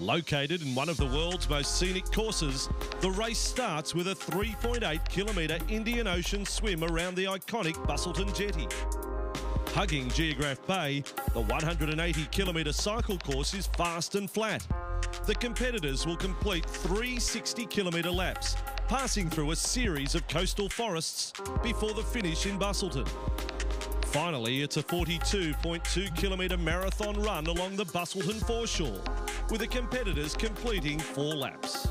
Located in one of the world's most scenic courses, the race starts with a 3.8 kilometre Indian Ocean swim around the iconic Busselton jetty. Hugging Geograph Bay, the 180 kilometre cycle course is fast and flat. The competitors will complete 3 60 kilometre laps, passing through a series of coastal forests before the finish in Busselton. Finally, it's a 42.2 kilometre marathon run along the Busselton foreshore, with the competitors completing 4 laps.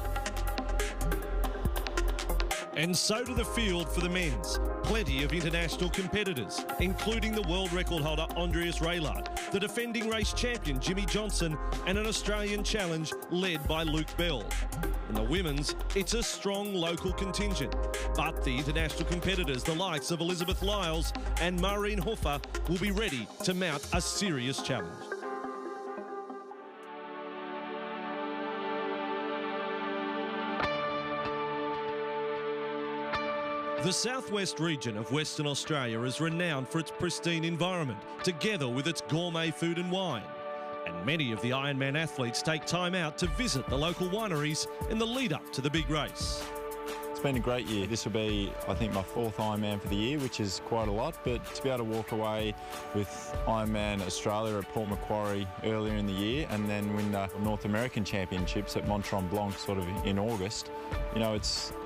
And so to the field for the men's. Plenty of international competitors, including the world record holder Andreas Raylard, the defending race champion Jimmy Johnson, and an Australian challenge led by Luke Bell. In the women's, it's a strong local contingent, but the international competitors, the likes of Elizabeth Lyles and Maureen Hoffer, will be ready to mount a serious challenge. The southwest region of Western Australia is renowned for its pristine environment, together with its gourmet food and wine. And many of the Ironman athletes take time out to visit the local wineries in the lead up to the big race. It's been a great year. This will be, I think, my 4th Ironman for the year, which is quite a lot, but to be able to walk away with Ironman Australia at Port Macquarie earlier in the year and then win the North American Championships at Mont Tremblant sort of in August, you know,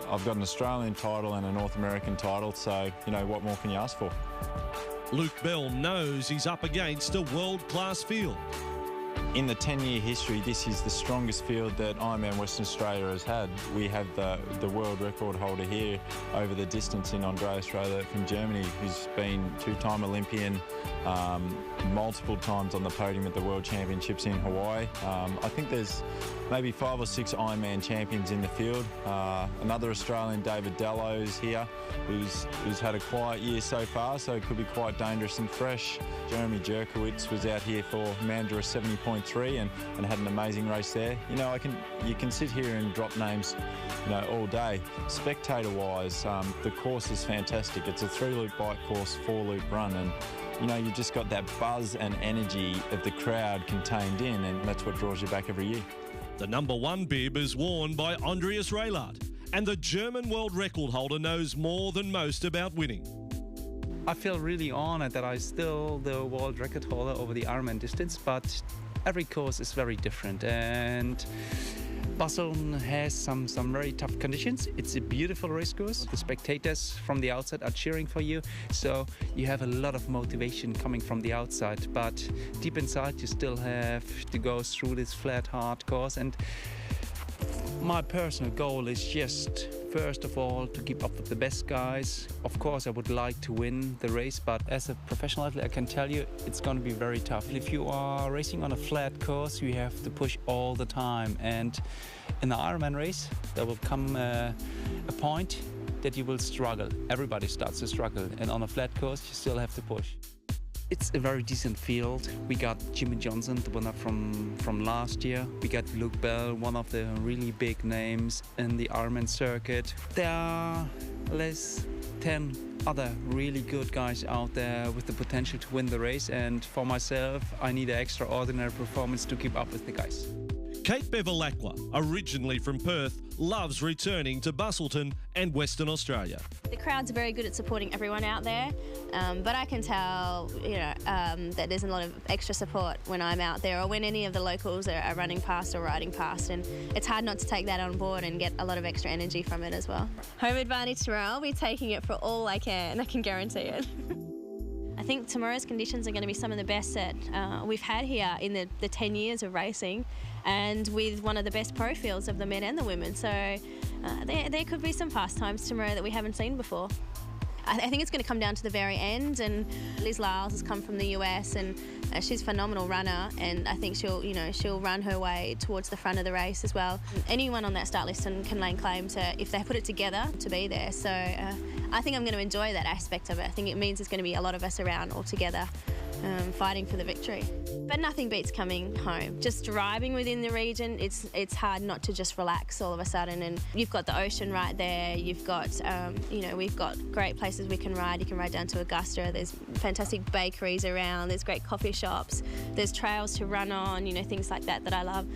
I've got an Australian title and a North American title, so, you know, what more can you ask for? Luke Bell knows he's up against a world-class field. In the 10-year history, this is the strongest field that Ironman Western Australia has had. We have the world record holder here over the distance in Andreas Raylard from Germany, who's been 2-time Olympian, multiple times on the podium at the World Championships in Hawaii. I think there's maybe 5 or 6 Ironman champions in the field. Another Australian, David Dallo's here, who's had a quiet year so far, so it could be quite dangerous and fresh. Jeremy Jerkowitz was out here for Mandurah 70.3 and had an amazing race there. You know, you can sit here and drop names, you know, all day. Spectator-wise, the course is fantastic. It's a 3-loop bike course, 4-loop run, and you know, you just got that buzz and energy of the crowd contained in, and that's what draws you back every year. The #1 bib is worn by Andreas Raylard, and the German world record holder knows more than most about winning. I feel really honored that I'm still the world record holder over the Ironman distance, but every course is very different, and Busselton has some very tough conditions. It's a beautiful race course. The spectators from the outside are cheering for you, so you have a lot of motivation coming from the outside, but deep inside you still have to go through this flat, hard course. And my personal goal is just, first of all, to keep up with the best guys. Of course, I would like to win the race, but as a professional athlete, I can tell you it's going to be very tough. If you are racing on a flat course, you have to push all the time. And in the Ironman race, there will come a point that you will struggle. Everybody starts to struggle. And on a flat course, you still have to push. It's a very decent field. We got Jimmy Johnson, the winner from last year. We got Luke Bell, one of the really big names in the Ironman circuit. There are less 10 other really good guys out there with the potential to win the race, and for myself, I need an extraordinary performance to keep up with the guys. Kate Bevilacqua, originally from Perth, loves returning to Busselton and Western Australia. The crowds are very good at supporting everyone out there, but I can tell, that there's a lot of extra support when I'm out there or when any of the locals are running past or riding past, and it's hard not to take that on board and get a lot of extra energy from it as well. Home advantage tomorrow, I'll be taking it for all I can guarantee it. I think tomorrow's conditions are going to be some of the best that we've had here in the 10 years of racing, and with one of the best pro fields of the men and the women. So there could be some pastimes tomorrow that we haven't seen before. I think it's going to come down to the very end, and Liz Lyles has come from the US, and she's a phenomenal runner, and I think she'll run her way towards the front of the race as well. Anyone on that start list can lay claim to, if they put it together, to be there. So I think I'm going to enjoy that aspect of it. I think it means there's going to be a lot of us around all together fighting for the victory. But nothing beats coming home. Just driving within the region, it's hard not to just relax all of a sudden. And you've got the ocean right there. You've got, we've got great places we can ride. You can ride down to Augusta. There's fantastic bakeries around. There's great coffee shops. There's trails to run on, things like that I love.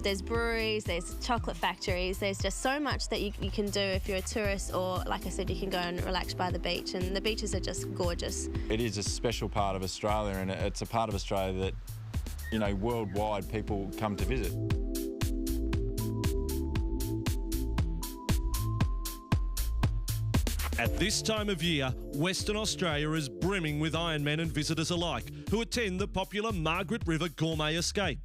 There's breweries. There's chocolate factories. There's just so much that you can do if you're a tourist, or like I said, you can go and relax by the beach. And the beaches are just gorgeous. It is a special part of Australia, and it's a part of Australia that, worldwide people come to visit. At this time of year, Western Australia is brimming with Ironman and visitors alike who attend the popular Margaret River Gourmet Escape.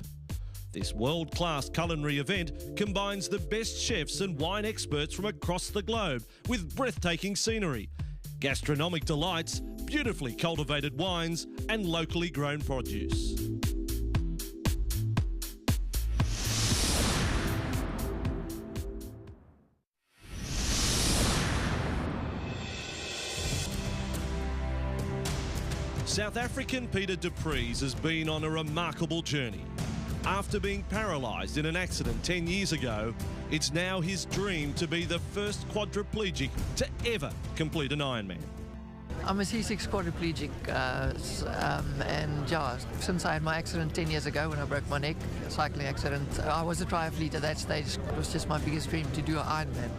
This world-class culinary event combines the best chefs and wine experts from across the globe with breathtaking scenery, gastronomic delights, beautifully cultivated wines and locally grown produce. South African Peter de Vries has been on a remarkable journey. After being paralysed in an accident 10 years ago, it's now his dream to be the first quadriplegic to ever complete an Ironman. I'm a C6 quadriplegic, and since I had my accident 10 years ago when I broke my neck, a cycling accident, I was a triathlete at that stage. It was just my biggest dream to do an Ironman.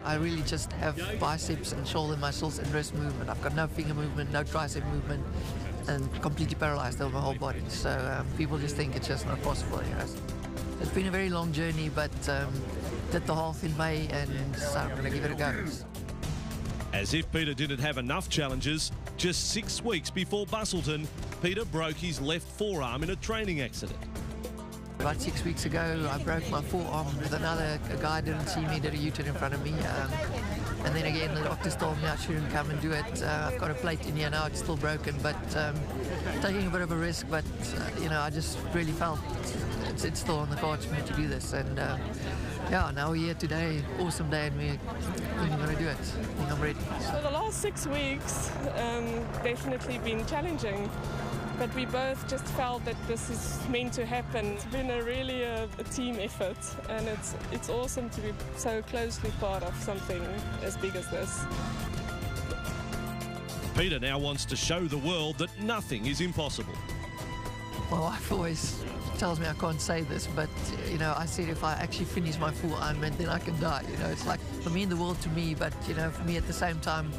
I really just have biceps and shoulder muscles and wrist movement. I've got no finger movement, no tricep movement, and completely paralyzed over my whole body. So people just think it's just not possible. It's been a very long journey, but did the half in May, and so I'm going to give it a go. As if Peter didn't have enough challenges, just 6 weeks before Busselton, Peter broke his left forearm in a training accident. About 6 weeks ago, I broke my forearm with a guy didn't see me, did a U-turn in front of me. And then again, the doctors told me I shouldn't come and do it. I've got a plate in here now, it's still broken, but taking a bit of a risk. But, I just really felt it's still on the cards for me to do this. And now we're here today, awesome day, and we're going to do it. I think I'm ready. So the last 6 weeks definitely been challenging. But we both just felt that this is meant to happen. It's been really a team effort, and it's awesome to be so closely part of something as big as this. Peter now wants to show the world that nothing is impossible. My wife always tells me I can't say this, but I said if I actually finish my full Ironman, then I can die. It's like for me in the world to me, but for me at the same time,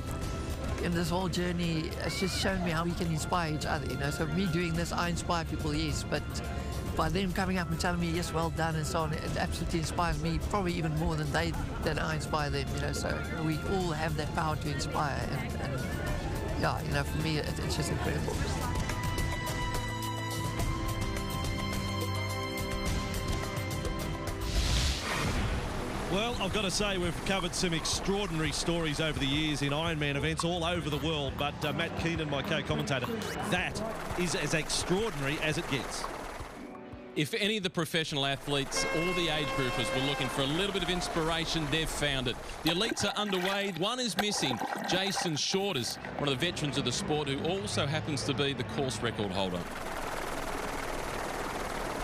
in this whole journey, it's just shown me how we can inspire each other, So me doing this, I inspire people, yes, but by them coming up and telling me, yes, well done, and so on, it absolutely inspires me, probably even more than I inspire them, So we all have that power to inspire, and for me, it's just incredible. Well, I've got to say we've covered some extraordinary stories over the years in Ironman events all over the world, but Matt Keenan, my co-commentator, that is as extraordinary as it gets. If any of the professional athletes or the age groupers were looking for a little bit of inspiration, they've found it. The elites are underway. One is missing. Jason Short is one of the veterans of the sport who also happens to be the course record holder.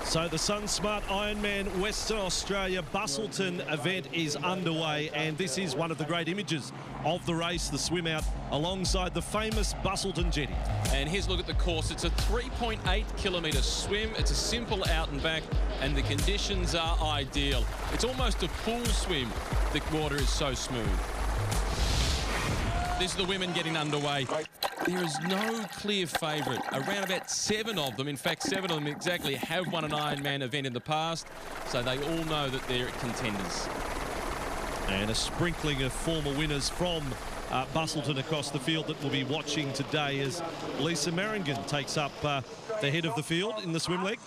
So the SunSmart Ironman Western Australia Busselton event is underway, and this is one of the great images of the race, the swim out alongside the famous Busselton jetty. And here's a look at the course. It's a 3.8 kilometre swim. It's a simple out and back, and the conditions are ideal. It's almost a pool swim. The water is so smooth. This is the women getting underway. There is no clear favourite. Around about 7 of them, in fact 7 of them exactly, have won an Ironman event in the past, so they all know that they're contenders. And a sprinkling of former winners from Busselton across the field that we'll be watching today as Lisa Merringen takes up the head of the field in the swim leg.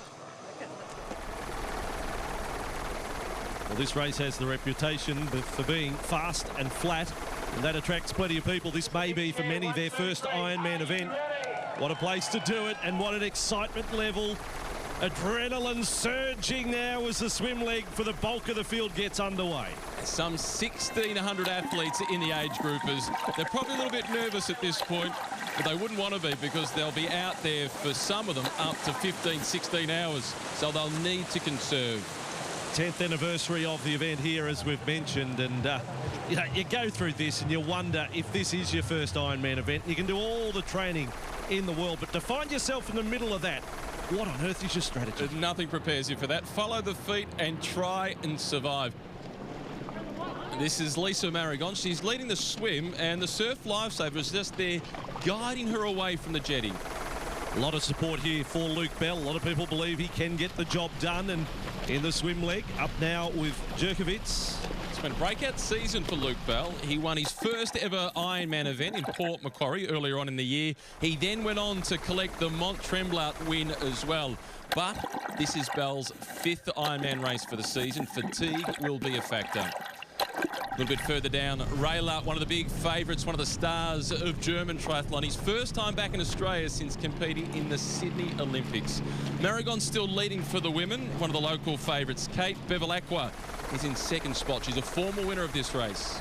Well, this race has the reputation for being fast and flat, and that attracts plenty of people. This may be for many their first Ironman event. What a place to do it, and what an excitement level. Adrenaline surging now as the swim leg for the bulk of the field gets underway. Some 1,600 athletes in the age groupers. They're probably a little bit nervous at this point. but they wouldn't want to be because they'll be out there for some of them up to 15, 16 hours. So they'll need to conserve. 10th anniversary of the event here, as we've mentioned, and you know, you go through this and you wonder if this is your first Ironman event. You can do all the training in the world, but to find yourself in the middle of that, what on earth is your strategy? Nothing prepares you for that. Follow the feet and try and survive. This is Lisa Marigon. She's leading the swim, and the surf lifesaver is just there guiding her away from the jetty. A lot of support here for Luke Bell. A lot of people believe he can get the job done, and in the swim leg, up now with Jerkovits. It's been a breakout season for Luke Bell. He won his first ever Ironman event in Port Macquarie earlier on in the year. He then went on to collect the Mont Tremblant win as well. But this is Bell's 5th Ironman race for the season. Fatigue will be a factor. A little bit further down, Rayla, one of the big favourites, one of the stars of German triathlon. His first time back in Australia since competing in the Sydney Olympics. Marigon's still leading for the women, one of the local favourites. Kate Bevilacqua is in 2nd spot. She's a former winner of this race.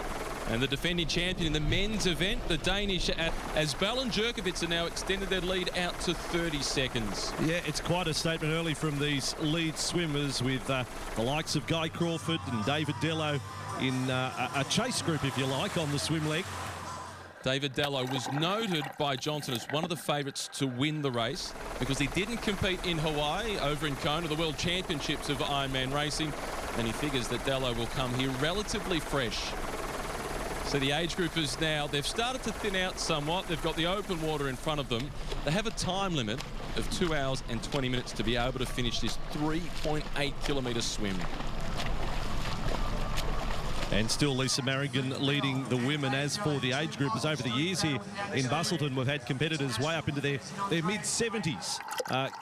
And the defending champion in the men's event, the Danish, as Bell and Jerkovits are now extended their lead out to 30 seconds. Yeah, it's quite a statement early from these lead swimmers with the likes of Guy Crawford and David Dello in a chase group, if you like, on the swim leg. David Dello was noted by Johnson as one of the favourites to win the race because he didn't compete in Hawaii over in Kona, the World Championships of Ironman racing, and he figures that Dello will come here relatively fresh. So the age groupers now, they've started to thin out somewhat. They've got the open water in front of them. They have a time limit of 2 hours and 20 minutes to be able to finish this 3.8 kilometre swim. And still Lisa Marigon leading the women. As for the age groupers, over the years here in Busselton, we've had competitors way up into their mid-70s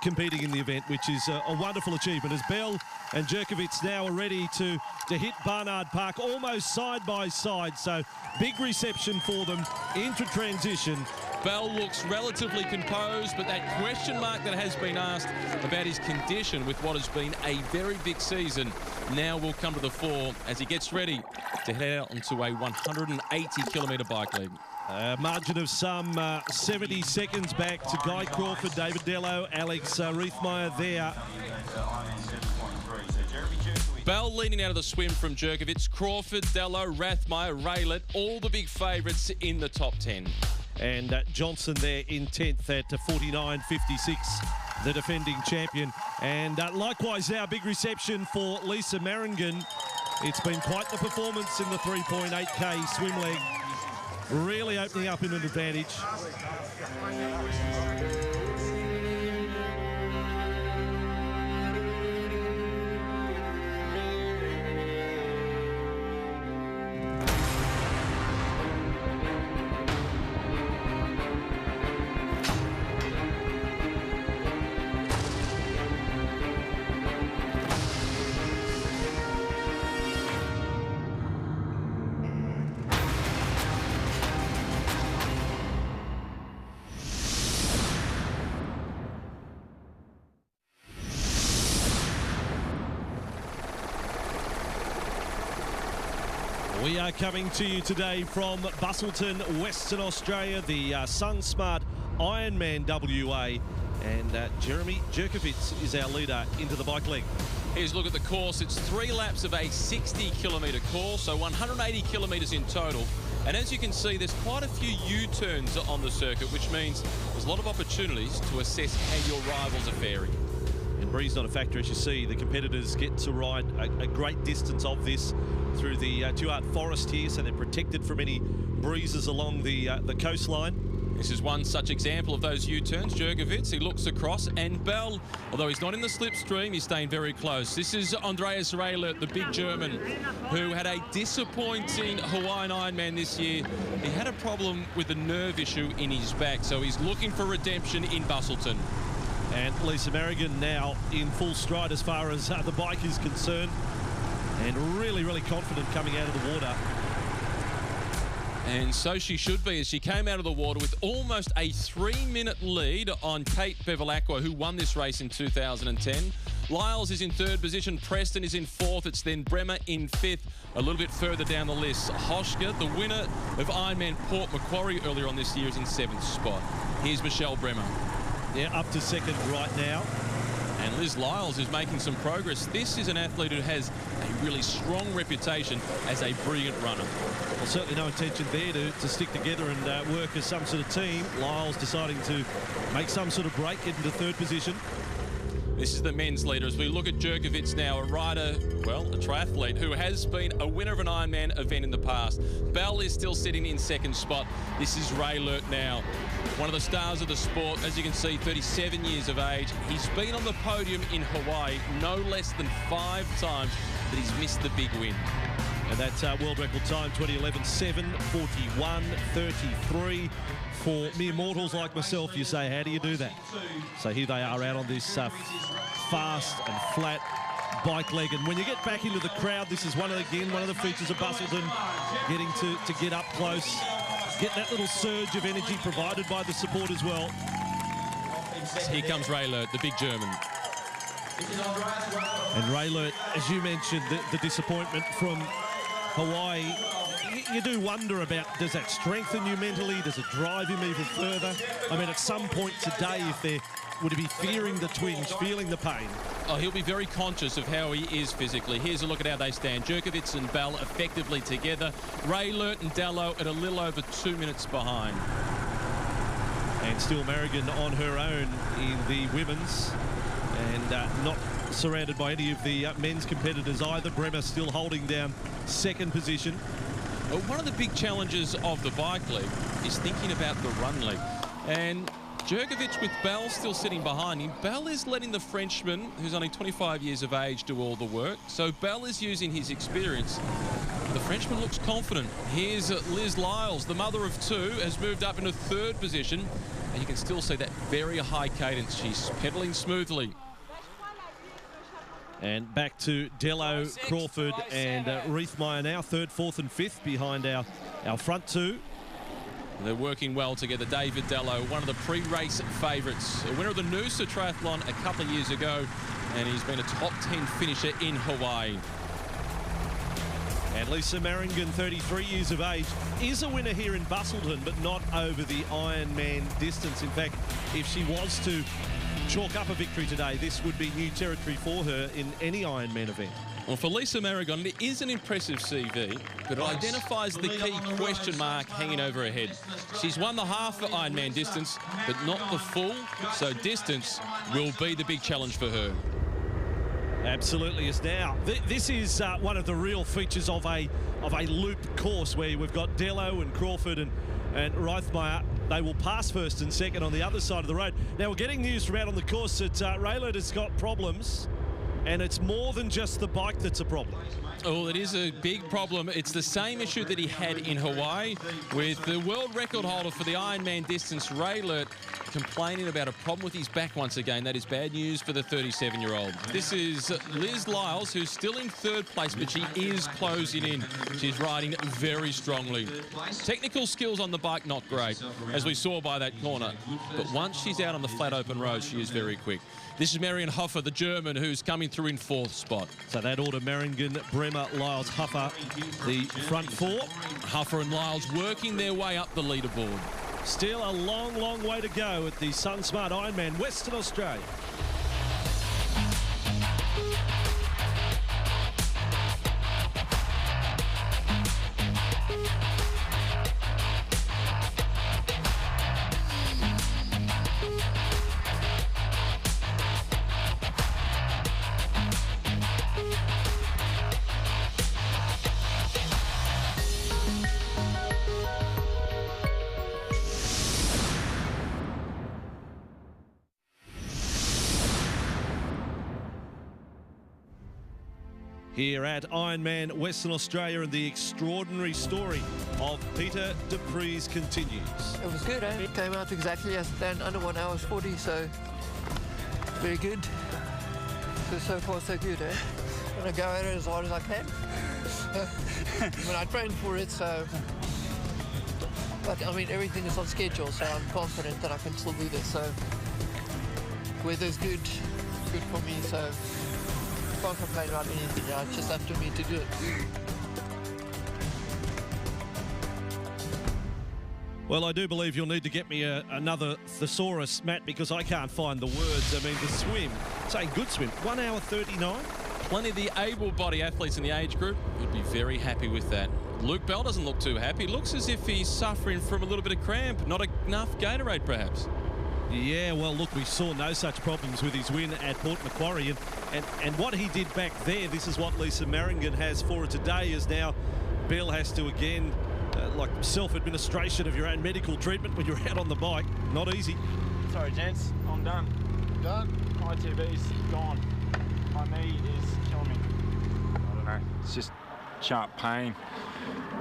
competing in the event, which is a wonderful achievement. As Bell and Jerkovits now are ready to hit Barnard Park almost side by side. So big reception for them into transition. Bell looks relatively composed, but that question mark that has been asked about his condition with what has been a very big season now will come to the fore as he gets ready to head out onto a 180-kilometre bike leg. Margin of some 70 seconds back to Guy Crawford, David Dello, Alex Riethmeyer there. Bell leading out of the swim from Jerkovits, Crawford, Dello, Rathmeyer, Raylett, all the big favourites in the top 10. And Johnson there in 10th at 49.56, the defending champion. And likewise now, big reception for Lisa Marigon. It's been quite the performance in the 3.8k swim leg, really opening up in an advantage. We are coming to you today from Busselton, Western Australia, the SunSmart Ironman WA. And Jeremy Jerkovits is our leader into the bike leg. Here's a look at the course. It's 3 laps of a 60-kilometre course, so 180 kilometres in total. And as you can see, there's quite a few U-turns on the circuit, which means there's a lot of opportunities to assess how your rivals are faring. And breeze not a factor, as you see. The competitors get to ride a great distance of this through the Tuart Forest here, so they're protected from any breezes along the coastline. This is one such example of those U-turns. Jerkovits, he looks across, and Bell, although he's not in the slipstream, he's staying very close. This is Andreas Raylett, the big German, who had a disappointing Hawaiian Ironman this year. He had a problem with a nerve issue in his back, so he's looking for redemption in Busselton. And Lisa Marigon now in full stride as far as the bike is concerned, and really, really confident coming out of the water. And so she should be, as she came out of the water with almost a 3-minute lead on Kate Bevilacqua, who won this race in 2010. Lyles is in third position. Preston is in fourth. It's then Bremer in fifth. A little bit further down the list, Hoschke, the winner of Ironman Port Macquarie earlier on this year, is in seventh spot. Here's Michelle Bremer. Yeah, up to second right now. And Liz Lyles is making some progress. This is an athlete who has a really strong reputation as a brilliant runner. Well, certainly no intention there to stick together and work as some sort of team. Lyles deciding to make some sort of break, get into third position. This is the men's leader. As we look at Jerkovic now, a rider, well, a triathlete who has been a winner of an Ironman event in the past. Bell is still sitting in second spot. This is Ray Lurt now, one of the stars of the sport. As you can see, 37 years of age. He's been on the podium in Hawaii no less than 5 times, but he's missed the big win. And that's world record time, 2011, 7:41.33. For mere mortals like myself, you say, how do you do that? So here they are out on this fast and flat bike leg. And when you get back into the crowd, this is one of the features of Busselton, getting to get up close, get that little surge of energy provided by the support as well. Here comes Ray Lurt, the big German. And Ray Lurt, as you mentioned, the disappointment from Hawaii, you do wonder about, does that strengthen you mentally? Does it drive him even further? I mean, at some point today, would he be fearing the twinge, feeling the pain? Oh, he'll be very conscious of how he is physically. Here's a look at how they stand. Jerkovic and Bell effectively together. Ray Lurt and Dallow at a little over 2 minutes behind. And still Merrigan on her own in the women's, and not surrounded by any of the men's competitors either. Bremer still holding down second position. One of the big challenges of the bike leg is thinking about the run leg. And Jerkovic with Bell still sitting behind him. Bell is letting the Frenchman, who's only 25 years of age, do all the work. So Bell is using his experience. The Frenchman looks confident. Here's Liz Lyles, the mother of 2, has moved up into third position. And you can still see that very high cadence. She's pedaling smoothly. And back to Dello, Crawford and Reithmeyer now, third, fourth and fifth behind our front 2. They're working well together. David Dello, one of the pre-race favourites, a winner of the Noosa Triathlon a couple of years ago, and he's been a top 10 finisher in Hawaii. And Lisa Merringen, 33 years of age, is a winner here in Busselton, but not over the Ironman distance. In fact, if she was to chalk up a victory today, this would be new territory for her in any Ironman event. Well, for Lisa Merringen, it is an impressive CV, but it identifies the key question mark hanging over her head. She's won the half Ironman distance, but not the full, so distance will be the big challenge for her. Absolutely is now. This is one of the real features of a loop course where we've got Dello and Crawford and Reithmeyer. They will pass first and second on the other side of the road. Now, we're getting news from out on the course that Ray Lurt has got problems, and it's more than just the bike that's a problem. Oh, it is a big problem. It's the same issue that he had in Hawaii with the world record holder for the Ironman distance, Ray Lurt, complaining about a problem with his back once again. That is bad news for the 37-year-old. This is Liz Lyles, who's still in third place, but she is closing in. She's riding very strongly. Technical skills on the bike, not great, as we saw by that corner. But once she's out on the flat open road, she is very quick. This is Marion Hofer, the German, who's coming through in fourth spot. So that order, Merringen, Bremer, Lyles, Hofer, the front 4. Hofer and Lyles working their way up the leaderboard. Still a long, long way to go at the SunSmart Ironman, Western Australia. Here at Ironman Western Australia, and the extraordinary story of Peter de Vries continues. It was good, eh? It came out exactly as planned, under 1 hour 40, so very good. So far so good, eh? I'm gonna go at it as hard as I can. I mean, I trained for it, so... But, I mean, everything is on schedule, so I'm confident that I can still do this, so... Weather's good, good for me, so can't complain about anything. It's just up to me to do it. Well, I do believe you'll need to get me another thesaurus, Matt, because I can't find the words. I mean, the swim, saying good swim, 1 hour 39. Plenty of the able-bodied athletes in the age group would be very happy with that. Luke Bell doesn't look too happy. Looks as if he's suffering from a little bit of cramp. Not enough Gatorade, perhaps. Yeah, well, look, we saw no such problems with his win at Port Macquarie. And what he did back there, this is what Lisa Merringen has for her today, is now Bell has to, again, like self-administration of your own medical treatment when you're out on the bike. Not easy. Sorry, gents, I'm done. Done? ITB's gone. My knee is killing me. I don't know, it's just sharp pain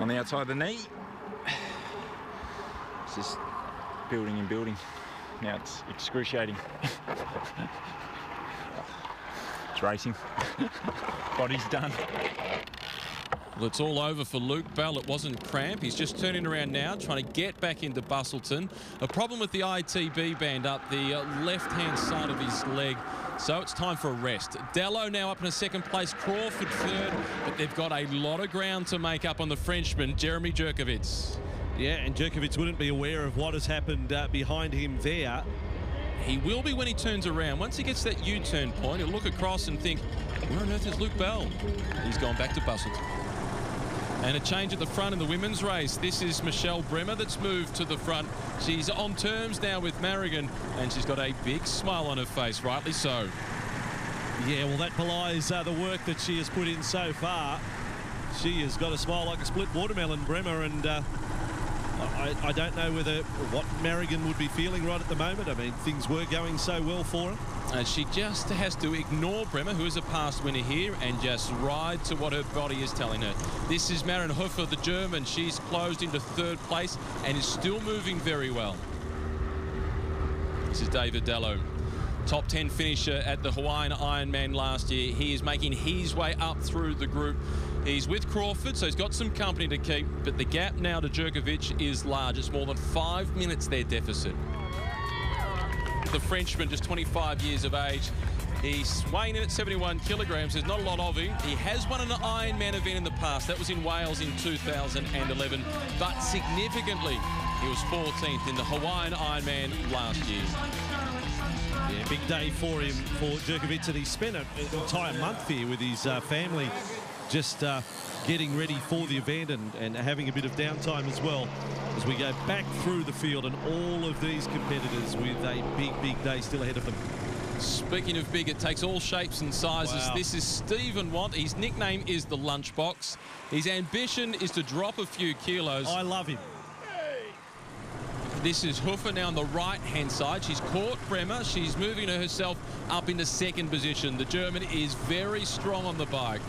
on the outside of the knee. It's just building and building. Now it's excruciating. It's racing. Body's done. Well, it's all over for Luke Bell. It wasn't cramp. He's just turning around now, trying to get back into Busselton. A problem with the ITB band up the left-hand side of his leg. So it's time for a rest. Dello now up in a second place, Crawford third, but they've got a lot of ground to make up on the Frenchman, Jeremy Jerkovic. Yeah, and Jerkovic wouldn't be aware of what has happened behind him there. He will be when he turns around. Once he gets that U-turn point, he'll look across and think, where on earth is Luke Bell? He's gone back to Busselton. And a change at the front in the women's race. This is Michelle Bremer that's moved to the front. She's on terms now with Merringen, and she's got a big smile on her face, rightly so. Yeah, well, that belies the work that she has put in so far. She has got a smile like a split watermelon, Bremer, and I don't know what Merringen would be feeling right at the moment. I mean, things were going so well for her. She just has to ignore Bremer, who is a past winner here, and just ride to what her body is telling her. This is Maren Hofer, the German. She's closed into third place and is still moving very well. This is David Dello, top 10 finisher at the Hawaiian Ironman last year. He is making his way up through the group. He's with Crawford, so he's got some company to keep, but the gap now to Jerkovic is large. It's more than 5 minutes their deficit. The Frenchman, just 25 years of age. He's weighing in at 71 kilograms. There's not a lot of him. He has won an Ironman event in the past. That was in Wales in 2011. But significantly, he was 14th in the Hawaiian Ironman last year. Yeah, big day for him, for Jerkovic, and he spent an entire month here with his family, just getting ready for the event and having a bit of downtime as well, as we go back through the field, and all of these competitors with a big day still ahead of them. Speaking of big, it takes all shapes and sizes. Wow. This is Stephen Want. His nickname is the Lunchbox. His ambition is to drop a few kilos. I love him. This is Hofer now on the right-hand side. She's caught Bremer. She's moving herself up into second position. The German is very strong on the bike.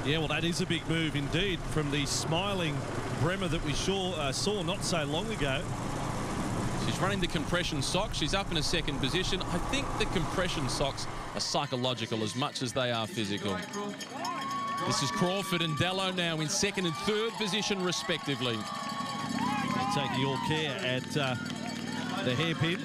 Yeah, well, that is a big move indeed from the smiling Bremer that we saw not so long ago. She's running the compression socks. She's up in a second position. I think the compression socks are psychological as much as they are physical. This is Crawford and Dello now in second and third position, respectively. Taking all care at the hairpin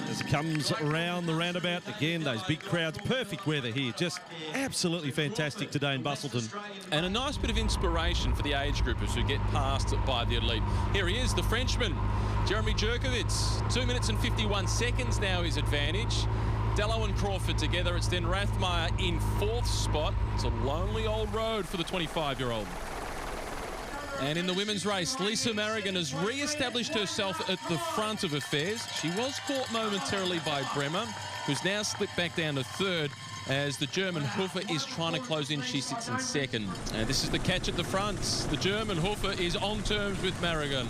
as it comes around the roundabout. Again, those big crowds, perfect weather here. Just absolutely fantastic today in Busselton. And a nice bit of inspiration for the age groupers who get passed by the elite. Here he is, the Frenchman, Jeremy Jerkovic. 2 minutes and 51 seconds now his advantage. Dello and Crawford together. It's then Rathmeyer in fourth spot. It's a lonely old road for the 25-year-old. And in the women's race, Lisa Merringen has re-established herself at the front of affairs. She was caught momentarily by Bremer, who's now slipped back down to third as the German Hofer is trying to close in. She sits in second. And this is the catch at the front. The German Hofer is on terms with Merringen.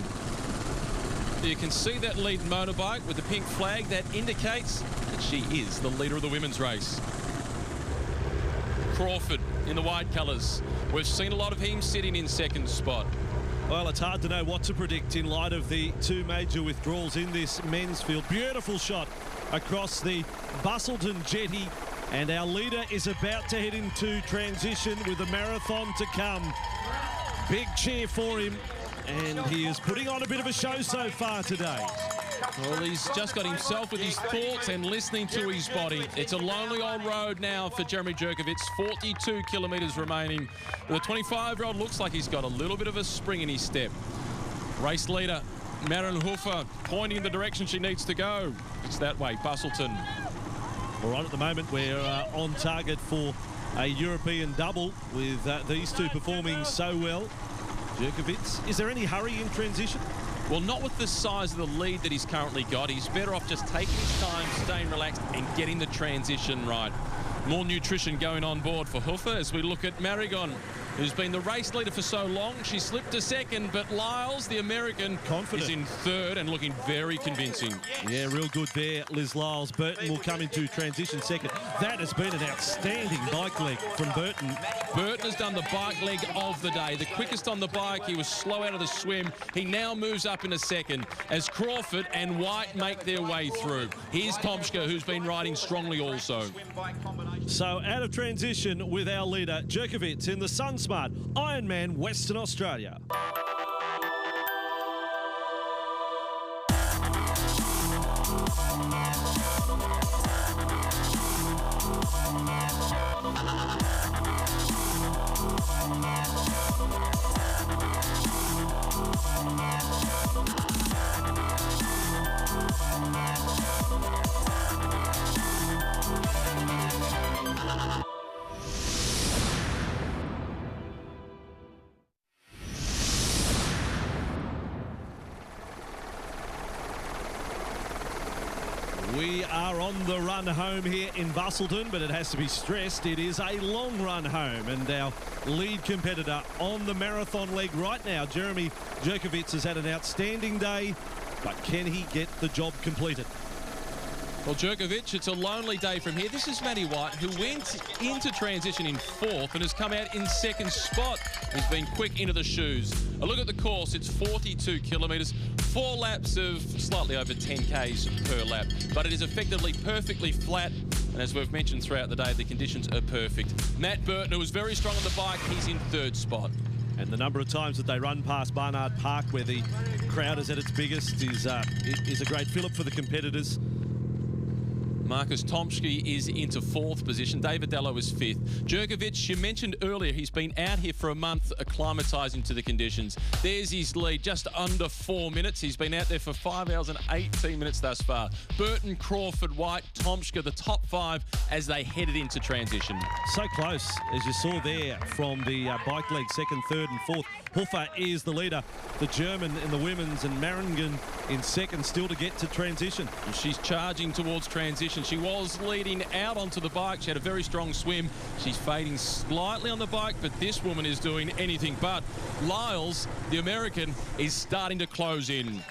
You can see that lead motorbike with the pink flag. That indicates that she is the leader of the women's race. Crawford in the white colours. We've seen a lot of him sitting in second spot. Well, it's hard to know what to predict in light of the two major withdrawals in this men's field. Beautiful shot across the Busselton jetty, and our leader is about to head into transition with a marathon to come. Big cheer for him, and he is putting on a bit of a show so far today. Well, he's just got himself with his thoughts and listening to his body. It's a lonely old road now for Jeremy Jerkovic. 42 kilometres remaining. The 25-year-old looks like he's got a little bit of a spring in his step. Race leader Maren Hofer pointing in the direction she needs to go. It's that way, Busselton. All right, at the moment we're on target for a European double with these two performing so well. Jerkovic, is there any hurry in transition? Well, not with the size of the lead that he's currently got. He's better off just taking his time, staying relaxed and getting the transition right. More nutrition going on board for Hofer as we look at Marigon, who's been the race leader for so long. She slipped to second, but Lyles, the American, is in third and looking very convincing. Yeah, real good there, Liz Lyles. Burton will come into transition second. That has been an outstanding bike leg from Burton. Burton has done the bike leg of the day. The quickest on the bike. He was slow out of the swim. He now moves up in a second as Crawford and White make their way through. Here's Tomska, who's been riding strongly also. So out of transition with our leader, Jerkovic, in the Sunsmart Ironman Western Australia. We are on the run home here in Busselton, but it has to be stressed, it is a long run home. And our lead competitor on the marathon leg right now, Jeremy Jerkovic, has had an outstanding day, but can he get the job completed? Well, Jerkovic, it's a lonely day from here. This is Maddie White, who went into transition in fourth and has come out in second spot. He's been quick into the shoes. A look at the course, it's 42 kilometres, 4 laps of slightly over 10 Ks per lap. But it is effectively perfectly flat. And as we've mentioned throughout the day, the conditions are perfect. Matt Burton, who was very strong on the bike, he's in third spot. And the number of times that they run past Barnard Park, where the crowd is at its biggest, is a great fillip for the competitors. Marcus Tomsky is into fourth position. David Dello is fifth. Jerkovic, you mentioned earlier, he's been out here for a month acclimatising to the conditions. There's his lead, just under 4 minutes. He's been out there for 5 hours and 18 minutes thus far. Burton, Crawford, White, Tomska, the top 5 as they headed into transition. So close, as you saw there from the bike leg, second, third and fourth. Hofer is the leader, the German in the women's, and Maringen in second, still to get to transition. And she's charging towards transition. She was leading out onto the bike. She had a very strong swim. She's fading slightly on the bike, but this woman is doing anything but. Lyles, the American, is starting to close in.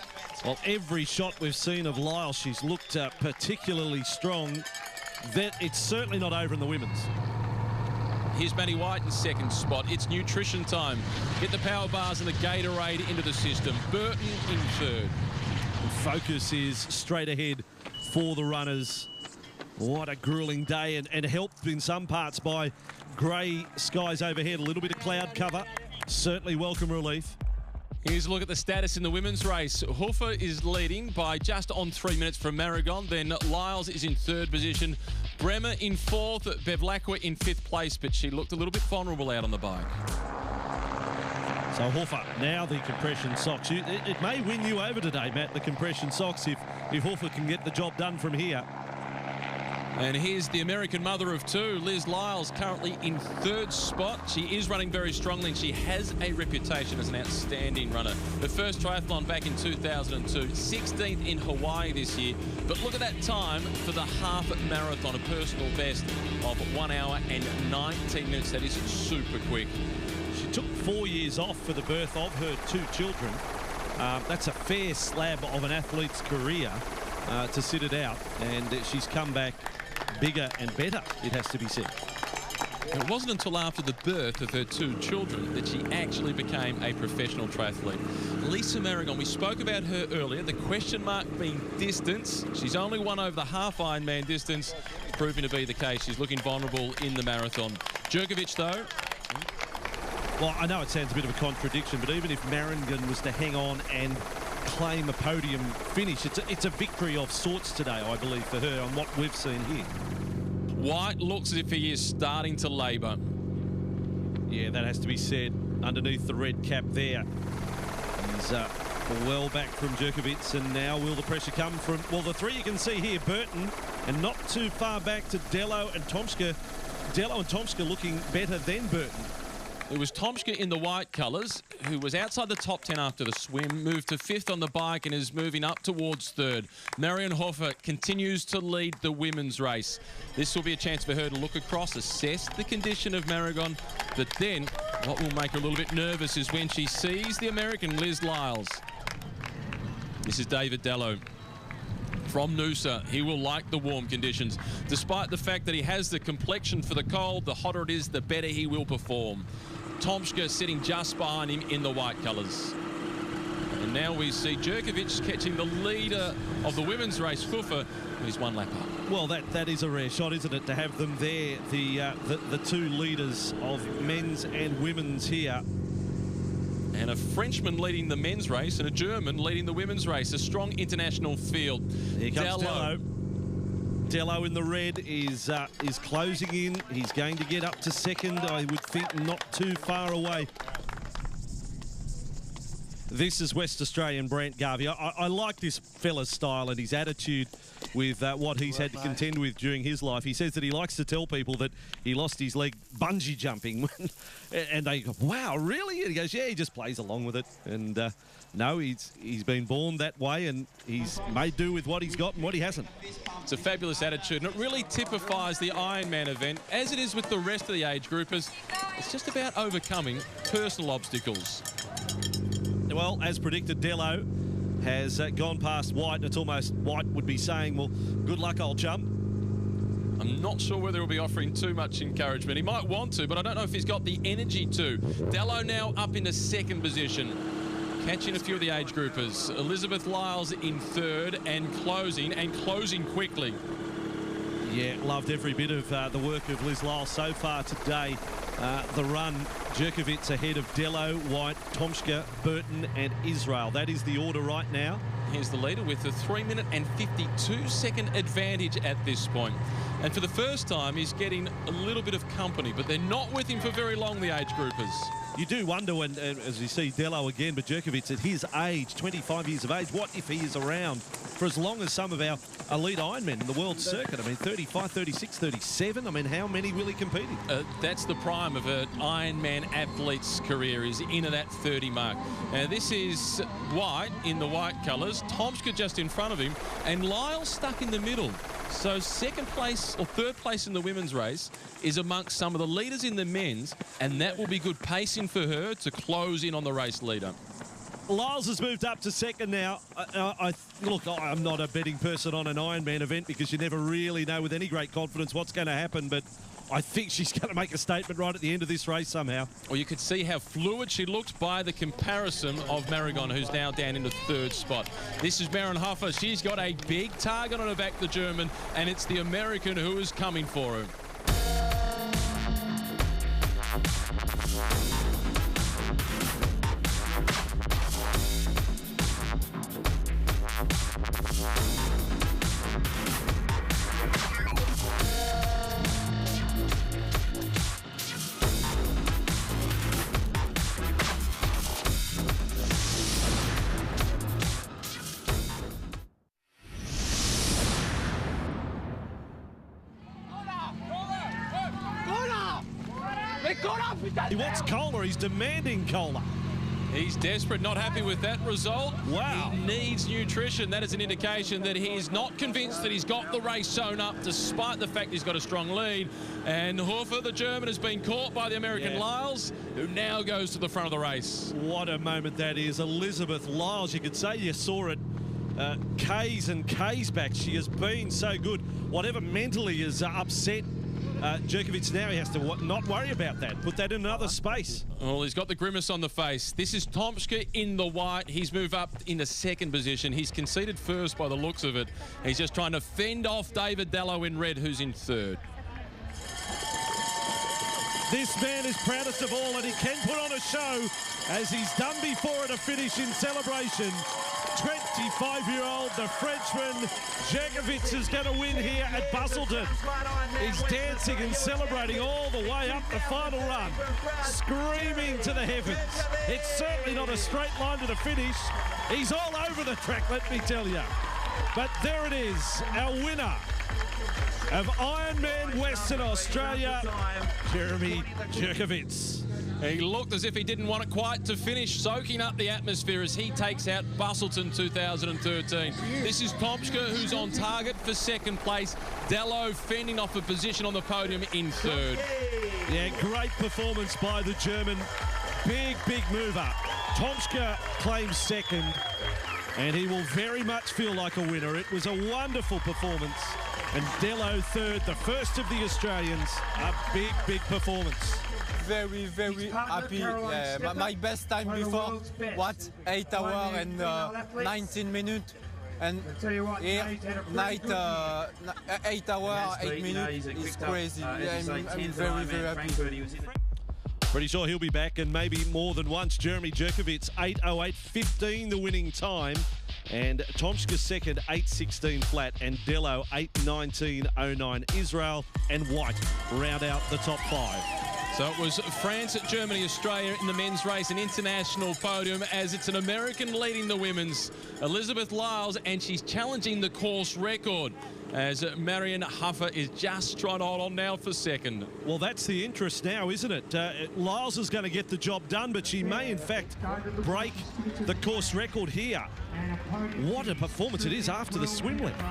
Well, every shot we've seen of Lyles, she's looked particularly strong. It's certainly not over in the women's. Here's Maddie White in second spot. It's nutrition time. Get the power bars and the Gatorade into the system. Burton in third. And focus is straight ahead for the runners. What a grueling day, and helped in some parts by grey skies overhead. A little bit of cloud cover. Certainly welcome relief. Here's a look at the status in the women's race. Hofer is leading by just on 3 minutes from Marigon. Then Lyles is in third position. Bremer in fourth. Bevlakwa in fifth place, but she looked a little bit vulnerable out on the bike. So Hofer, now the compression socks. It may win you over today, Matt, the compression socks, if Hofer can get the job done from here. And here's the American mother of two, Liz Lyles, currently in third spot. She is running very strongly and she has a reputation as an outstanding runner. Her first triathlon back in 2002, 16th in Hawaii this year. But look at that time for the half marathon, a personal best of 1 hour and 19 minutes. That is super quick. She took 4 years off for the birth of her 2 children. That's a fair slab of an athlete's career to sit it out. And she's come back bigger and better, it has to be said. It wasn't until after the birth of her 2 children that she actually became a professional triathlete. Lisa Marigon, we spoke about her earlier, the question mark being distance. She's only won over the half Ironman distance, proving to be the case. She's looking vulnerable in the marathon. Jerkovic, though. Well, I know it sounds a bit of a contradiction, but even if Maringen was to hang on and claim a podium finish. It's a victory of sorts today, I believe, for her on what we've seen here. White looks as if he is starting to labour. Yeah, that has to be said. Underneath the red cap there. He's well back from Jerkovic, and now will the pressure come from, well, the three you can see here, Burton, and not too far back to Dello and Tomska. Dello and Tomska looking better than Burton. It was Tomska in the white colours, who was outside the top 10 after the swim, moved to 5th on the bike and is moving up towards 3rd. Marion Hofer continues to lead the women's race. This will be a chance for her to look across, assess the condition of Maragon, but then what will make her a little bit nervous is when she sees the American Liz Lyles. This is David Dello from Noosa. He will like the warm conditions. Despite the fact that he has the complexion for the cold, the hotter it is, the better he will perform. Tomska sitting just behind him in the white colours. And now we see Jerkovic catching the leader of the women's race, Hufer, who's one lap up. Well, that is a rare shot, isn't it, to have them there, the two leaders of men's and women's here. And a Frenchman leading the men's race and a German leading the women's race. A strong international field. Here comes Dello. Dello in the red is closing in. He's going to get up to 2nd, I would think, not too far away. This is West Australian Brant Garvey. I like this fella's style and his attitude with what he's had to contend with during his life. He says that he likes to tell people that he lost his leg bungee jumping. And they go, wow, really? And he goes, yeah, he just plays along with it. And no, he's been born that way, and he's made do with what he's got and what he hasn't. It's a fabulous attitude, and it really typifies the Ironman event, as it is with the rest of the age groupers. It's just about overcoming personal obstacles. Well, as predicted, Dello has gone past White, and it's almost White would be saying, well, good luck, old chum. I'm not sure whether he'll be offering too much encouragement. He might want to, but I don't know if he's got the energy to. Dello now up into 2nd position, catching a few of the age groupers. Elizabeth Lyles in 3rd and closing quickly. Yeah, loved every bit of the work of Liz Lyles so far today. The run, Jerkovic ahead of Dello, White, Tomska, Burton and Israel. That is the order right now. Here's the leader with a 3-minute and 52-second advantage at this point. And for the first time, he's getting a little bit of company, but they're not with him for very long, the age groupers. You do wonder when, as you see Dello again, but Jerkovic at his age, 25 years of age, what if he is around for as long as some of our elite Ironmen in the world circuit? I mean, 35, 36, 37. I mean, how many will he compete in? That's the prime of an Ironman athlete's career, is into that 30 mark. This is White in the white colours, Tomska just in front of him, and Lyle stuck in the middle. So 2nd place or 3rd place in the women's race is amongst some of the leaders in the men's, and that will be good pacing for her to close in on the race leader. Lyles has moved up to 2nd now. Look, I'm not a betting person on an Ironman event because you never really know with any great confidence what's going to happen, but I think she's going to make a statement right at the end of this race somehow. Well, you could see how fluid she looked by the comparison of Maragon, who's now down in the 3rd spot. This is Marion Hofer. She's got a big target on her back, the German, and it's the American who is coming for her. He wants cola. He's demanding cola. He's desperate, not happy with that result. Wow. He needs nutrition. That is an indication that he is not convinced that he's got the race sewn up, despite the fact he's got a strong lead. And Hofer, the German, has been caught by the American Lyles, who now goes to the front of the race. What a moment that is. Elizabeth Lyles, you could say you saw it K's and K's back. She has been so good. Whatever mentally is upset Jerkovic now, he has to not worry about that. Put that in another space. Well, he's got the grimace on the face. This is Tomska in the white. He's moved up into 2nd position. He's conceded 1st by the looks of it. He's just trying to fend off David Dello in red, who's in 3rd. This man is proudest of all, and he can put on a show, as he's done before at a finish in celebration. 25-year-old, the Frenchman, Djokovic is going to win here at Busselton. He's dancing and celebrating all the way up the final run, screaming to the heavens. It's certainly not a straight line to the finish. He's all over the track, let me tell you. But there it is, our winner of Ironman Western Australia, Jeremy Djokovic. He looked as if he didn't want it quite to finish, soaking up the atmosphere as he takes out Busselton 2013. This is Tomska, who's on target for second place. Dello fending off a position on the podium in third. Yeah, great performance by the German. Big mover. Tomska claims second, and he will very much feel like a winner. It was a wonderful performance. And Dello third, the first of the Australians. A big performance. Very happy. My best time before, 8 hours and 19 minutes. And here, 8 hours, 8 minutes is crazy. I'm very happy. Pretty sure he'll be back, and maybe more than once. Jeremy Djokovic, 8:08.15 the winning time. And Tomska second, 8:16 flat, and Dello 8:19.09. Israel and White round out the top 5. So it was France, Germany, Australia in the men's race, an international podium, as it's an American leading the women's. Elizabeth Lyles, and she's challenging the course record, as Marion Huffer is just trying to hold on now for second. Well, that's the interest now, isn't it? Lyles is going to get the job done, but she may, in fact, break the course record here. What a performance it is after the swim length.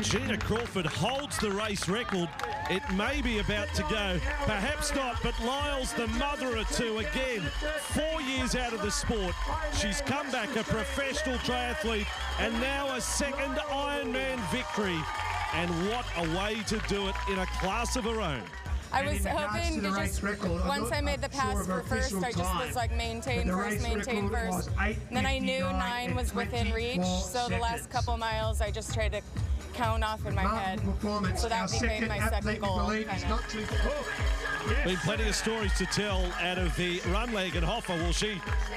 Gina Crawford holds the race record. It may be about to go, perhaps not, but Lyles, the mother of two, again, 4 years out of the sport. She's come back a professional triathlete, and now a second Ironman victory. And what a way to do it in a class of her own. I was hoping to just, once I made the pass for first, I just was like maintain first. Then I knew 9 was within reach, so the last couple miles I just tried to count off in my head. So that became my second goal, kind of. Been plenty of stories to tell out of the run leg, and Hoffa, well,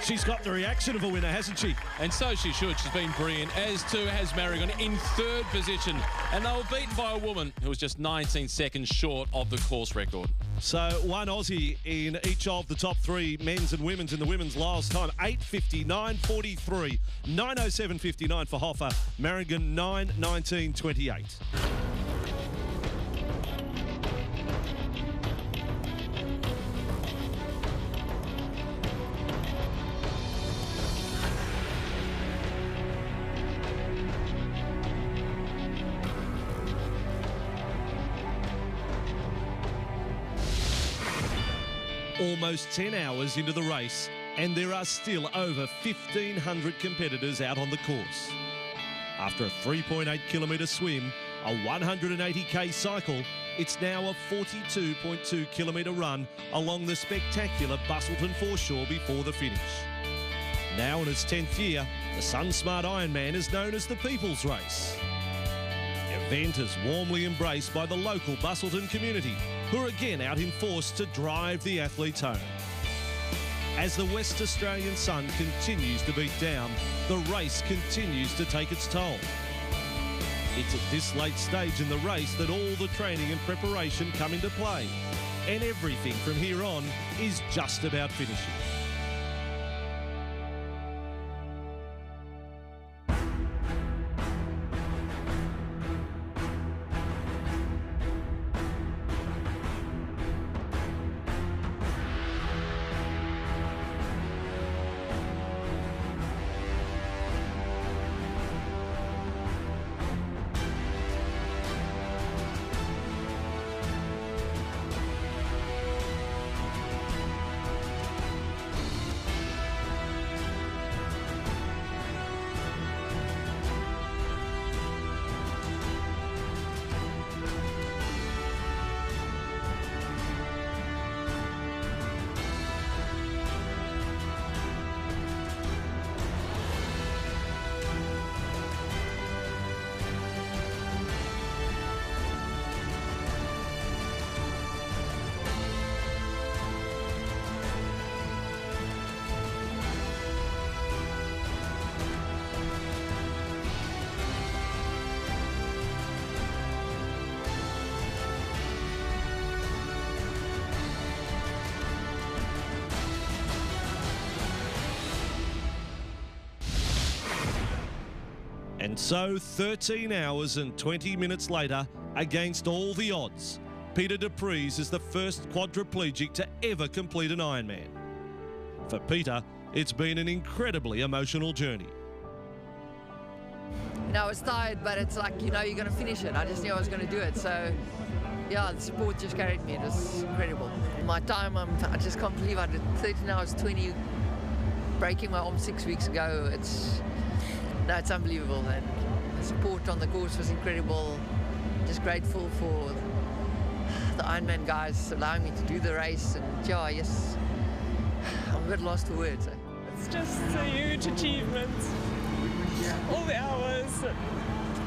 she's got the reaction of a winner, hasn't she? And so she should. She's been brilliant, as too has Marion in third position. And they were beaten by a woman who was just 19 seconds short of the course record. So one Aussie in each of the top 3 men's and women's in the women's last time. 8:59.43, 9:07.59 for Hoffa, Marion 9:19.28. Almost 10 hours into the race, and there are still over 1,500 competitors out on the course. After a 3.8-kilometre swim, a 180k cycle, it's now a 42.2-kilometre run along the spectacular Busselton foreshore before the finish. Now in its 10th year, the SunSmart Ironman is known as the People's Race. The event is warmly embraced by the local Busselton community, who are again out in force to drive the athletes home. As the West Australian sun continues to beat down, the race continues to take its toll. It's at this late stage in the race that all the training and preparation come into play, and everything from here on is just about finishing. And so 13 hours and 20 minutes later, against all the odds, Peter de Vries is the first quadriplegic to ever complete an Ironman. For Peter, it's been an incredibly emotional journey. You know, I was tired, but it's like, you know, you're going to finish it. I just knew I was going to do it. So, yeah, the support just carried me. It was incredible. My time, I just can't believe I did 13 hours 20, breaking my arm 6 weeks ago. It's unbelievable. And the support on the course was incredible. Just grateful for the Ironman guys allowing me to do the race. And yeah, yes, I'm a bit lost for words. It's just a huge achievement. All the hours,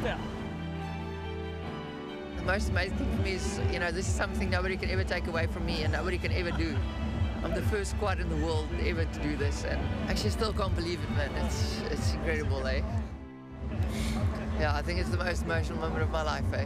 yeah. The most amazing thing for me is, you know, this is something nobody can ever take away from me and nobody can ever do. I'm the first quad in the world ever to do this, and actually still can't believe it, man. It's incredible, eh? Yeah, I think it's the most emotional moment of my life, eh?